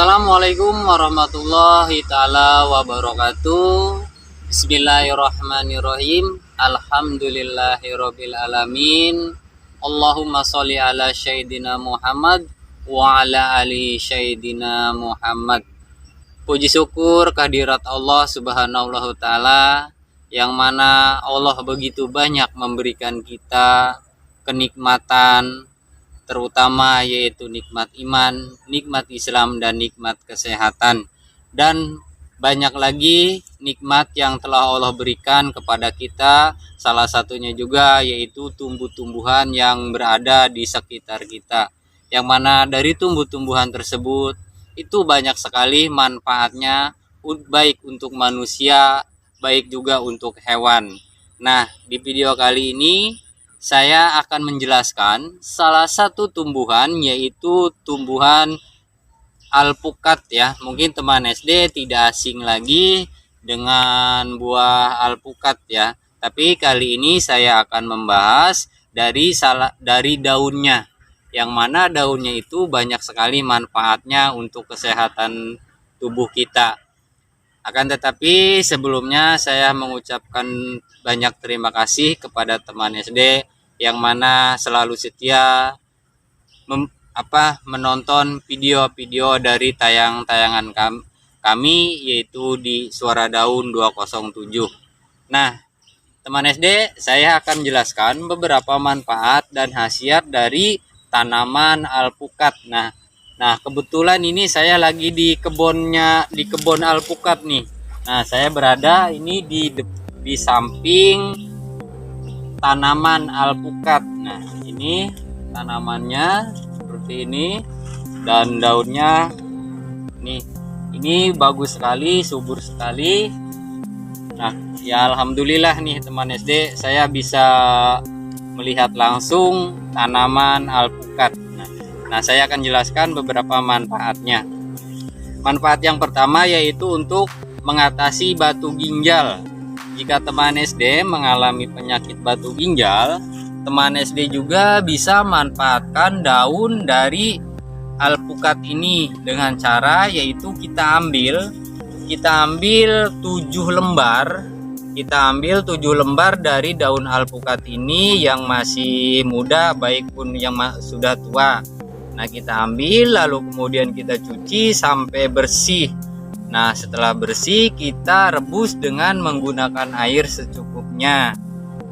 Assalamualaikum warahmatullahi ta'ala wabarakatuh. Bismillahirrahmanirrahim. Alhamdulillahirabbil alamin. Allahumma sholli ala sayyidina Muhammad wa ala ali sayyidina Muhammad. Puji syukur kehadirat Allah Subhanahu wa taala, yang mana Allah begitu banyak memberikan kita kenikmatan, terutama yaitu nikmat iman, nikmat Islam, dan nikmat kesehatan. Dan banyak lagi nikmat yang telah Allah berikan kepada kita. Salah satunya juga yaitu tumbuh-tumbuhan yang berada di sekitar kita, yang mana dari tumbuh-tumbuhan tersebut itu banyak sekali manfaatnya, baik untuk manusia, baik juga untuk hewan. Nah, di video kali ini saya akan menjelaskan salah satu tumbuhan, yaitu tumbuhan alpukat ya. Mungkin teman SD tidak asing lagi dengan buah alpukat ya. Tapi kali ini saya akan membahas dari daunnya, yang mana daunnya itu banyak sekali manfaatnya untuk kesehatan tubuh kita. Akan tetapi sebelumnya saya mengucapkan banyak terima kasih kepada teman SD yang mana selalu setia menonton video-video dari tayangan kami, yaitu di Suara Daun 207. Nah, teman SD, saya akan jelaskan beberapa manfaat dan khasiat dari tanaman alpukat. Nah, kebetulan ini saya lagi di kebun alpukat nih. Nah, saya berada ini di samping tanaman alpukat. Nah, ini tanamannya seperti ini, dan daunnya ini bagus sekali, subur sekali. Nah, ya alhamdulillah nih teman SD, saya bisa melihat langsung tanaman alpukat. Nah, saya akan jelaskan beberapa manfaatnya. Manfaat yang pertama yaitu untuk mengatasi batu ginjal. Jika teman SD mengalami penyakit batu ginjal, teman SD juga bisa manfaatkan daun dari alpukat ini dengan cara yaitu kita ambil 7 lembar. Kita ambil 7 lembar dari daun alpukat ini yang masih muda, baik pun yang sudah tua. Nah, kita ambil lalu kemudian kita cuci sampai bersih. Nah, setelah bersih kita rebus dengan menggunakan air secukupnya.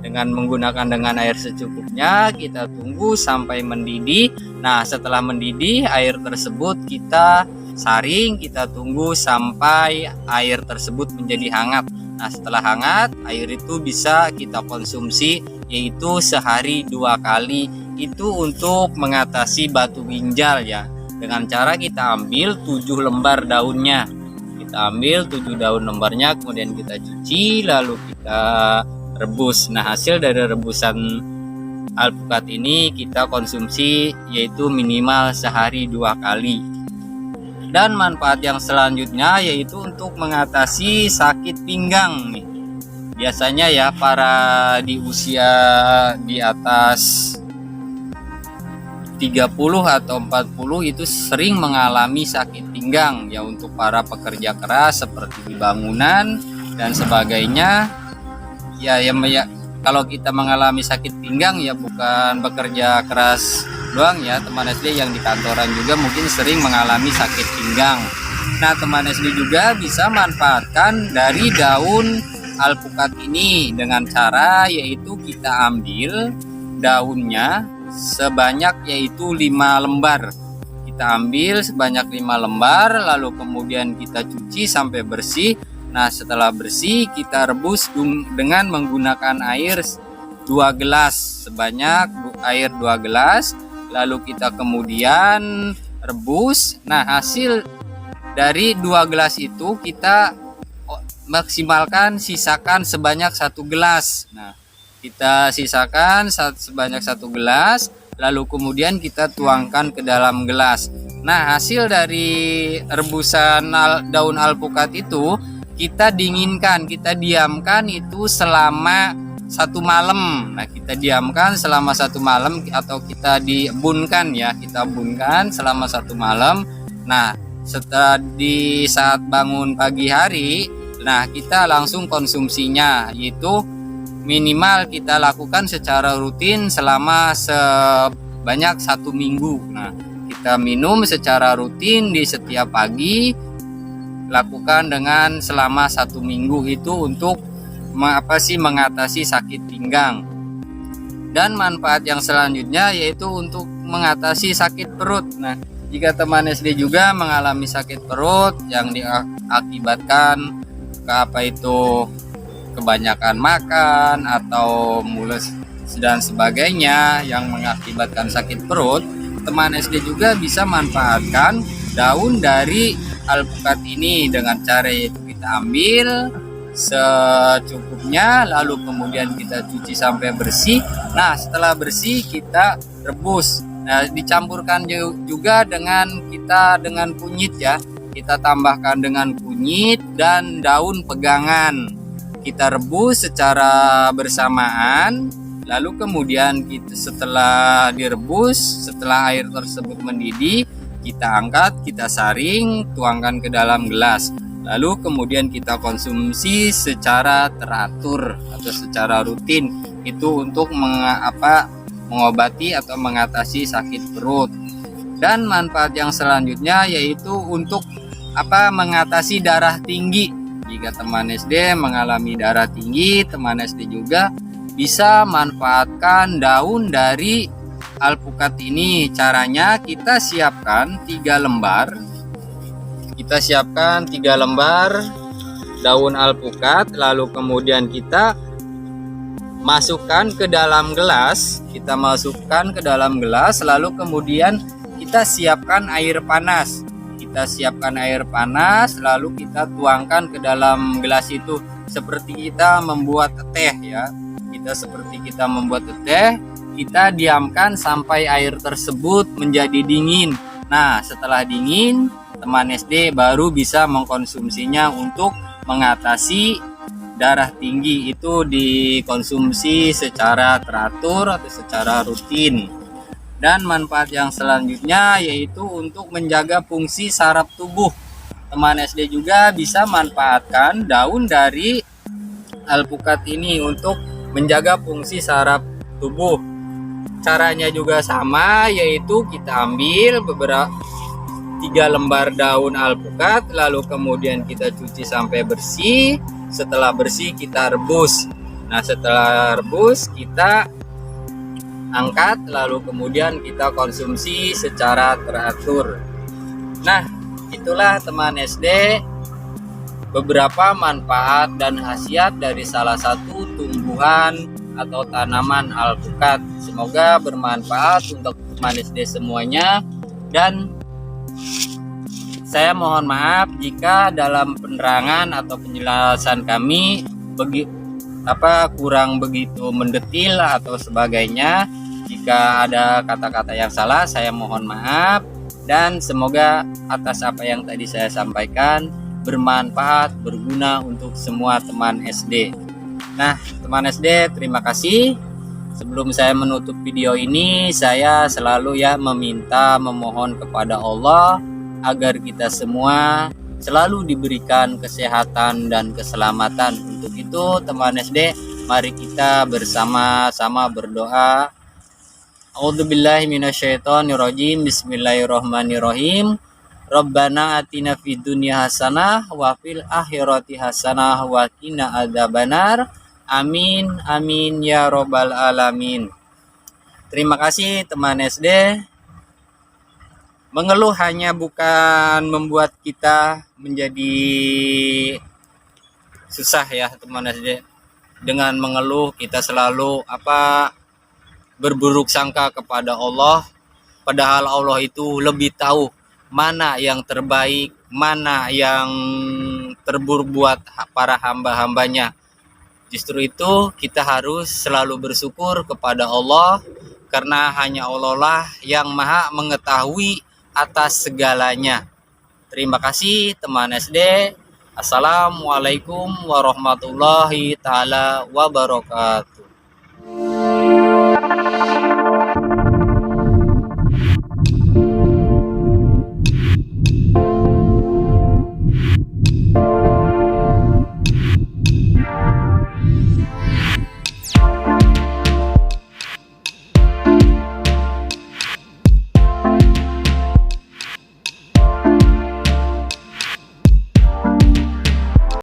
Dengan air secukupnya kita tunggu sampai mendidih. Nah, setelah mendidih air tersebut kita saring, kita tunggu sampai air tersebut menjadi hangat. Nah, setelah hangat air itu bisa kita konsumsi, yaitu sehari 2 kali. Itu untuk mengatasi batu ginjal ya. Dengan cara kita ambil 7 lembar daunnya. Kita ambil 7 daun lembarnya, kemudian kita cuci lalu kita rebus. Nah, hasil dari rebusan alpukat ini kita konsumsi yaitu minimal sehari 2 kali. Dan manfaat yang selanjutnya yaitu untuk mengatasi sakit pinggang nih. Biasanya ya para di usia di atas 30 atau 40 itu sering mengalami sakit pinggang ya, untuk para pekerja keras seperti di bangunan dan sebagainya. Ya, kalau kita mengalami sakit pinggang ya bukan bekerja keras doang ya, teman SD yang di kantoran juga mungkin sering mengalami sakit pinggang. Nah, teman SD juga bisa manfaatkan dari daun alpukat ini dengan cara yaitu kita ambil daunnya sebanyak yaitu 5 lembar. Kita ambil sebanyak 5 lembar lalu kemudian kita cuci sampai bersih. Nah, setelah bersih kita rebus dengan menggunakan air 2 gelas, sebanyak air 2 gelas. Lalu kita kemudian rebus. Nah, hasil dari 2 gelas itu kita maksimalkan sisakan sebanyak 1 gelas. Nah, kita sisakan sebanyak 1 gelas, lalu kemudian kita tuangkan ke dalam gelas. Nah, hasil dari rebusan daun alpukat itu kita dinginkan, kita diamkan itu selama 1 malam. Nah, kita diamkan selama 1 malam atau kita dibunkan ya, kita bunkan selama 1 malam. Nah, setelah di saat bangun pagi hari, nah kita langsung konsumsinya, yaitu minimal kita lakukan secara rutin selama sebanyak 1 minggu. Nah, kita minum secara rutin di setiap pagi, lakukan dengan selama 1 minggu itu untuk mengatasi sakit pinggang. Dan manfaat yang selanjutnya yaitu untuk mengatasi sakit perut. Nah, jika teman SD juga mengalami sakit perut yang diakibatkan kebanyakan makan atau mules dan sebagainya yang mengakibatkan sakit perut, teman SD juga bisa manfaatkan daun dari alpukat ini dengan cara yaitu kita ambil secukupnya, lalu kemudian kita cuci sampai bersih. Nah, setelah bersih kita rebus. Nah, dicampurkan juga dengan kunyit ya. Kita tambahkan dengan kunyit dan daun pegangan. Kita rebus secara bersamaan. Lalu kemudian setelah direbus, setelah air tersebut mendidih, kita angkat, kita saring, tuangkan ke dalam gelas. Lalu kemudian kita konsumsi secara teratur atau secara rutin. Itu untuk mengobati atau mengatasi sakit perut. Dan manfaat yang selanjutnya yaitu untuk mengatasi darah tinggi. Jika teman SD mengalami darah tinggi, teman SD juga bisa manfaatkan daun dari alpukat ini. Caranya kita siapkan 3 lembar. Kita siapkan 3 lembar daun alpukat, lalu kemudian kita masukkan ke dalam gelas. Lalu kemudian kita siapkan air panas. Lalu kita tuangkan ke dalam gelas itu seperti kita membuat teh ya. Kita diamkan sampai air tersebut menjadi dingin. Nah, setelah dingin, teman SD baru bisa mengkonsumsinya untuk mengatasi darah tinggi. Itu dikonsumsi secara teratur atau secara rutin. Dan manfaat yang selanjutnya yaitu untuk menjaga fungsi saraf tubuh. Teman SD juga bisa manfaatkan daun dari alpukat ini untuk menjaga fungsi saraf tubuh. Caranya juga sama, yaitu kita ambil 3 lembar daun alpukat, lalu kemudian kita cuci sampai bersih. Setelah bersih kita rebus. Nah, setelah rebus kita angkat, lalu kemudian kita konsumsi secara teratur. Nah, itulah teman SD beberapa manfaat dan khasiat dari salah satu tumbuhan atau tanaman alpukat. Semoga bermanfaat untuk teman SD semuanya, dan saya mohon maaf jika dalam penerangan atau penjelasan kami kurang begitu mendetil atau sebagainya. Jika ada kata-kata yang salah, saya mohon maaf, dan semoga atas apa yang tadi saya sampaikan bermanfaat, berguna untuk semua teman SD. Nah, teman SD, terima kasih. Sebelum saya menutup video ini, saya selalu memohon kepada Allah agar kita semua selalu diberikan kesehatan dan keselamatan. Untuk itu, teman SD, mari kita bersama-sama berdoa. A'udzubillahi minasyaitonirrajim. Bismillahirrahmanirrahim. Rabbana atina fid dunya hasanah wa fil akhirati hasanah wa qina adzabannar. Amin amin ya robbal alamin. Terima kasih teman SD. Mengeluh hanya bukan membuat kita menjadi susah ya teman SD. Dengan mengeluh kita selalu berburuk sangka kepada Allah, padahal Allah itu lebih tahu mana yang terbaik, mana yang terburuk buat para hamba-hambanya. Justru itu kita harus selalu bersyukur kepada Allah, karena hanya Allah lah yang maha mengetahui atas segalanya. Terima kasih teman SD. Assalamualaikum warahmatullahi taala wabarakatuh.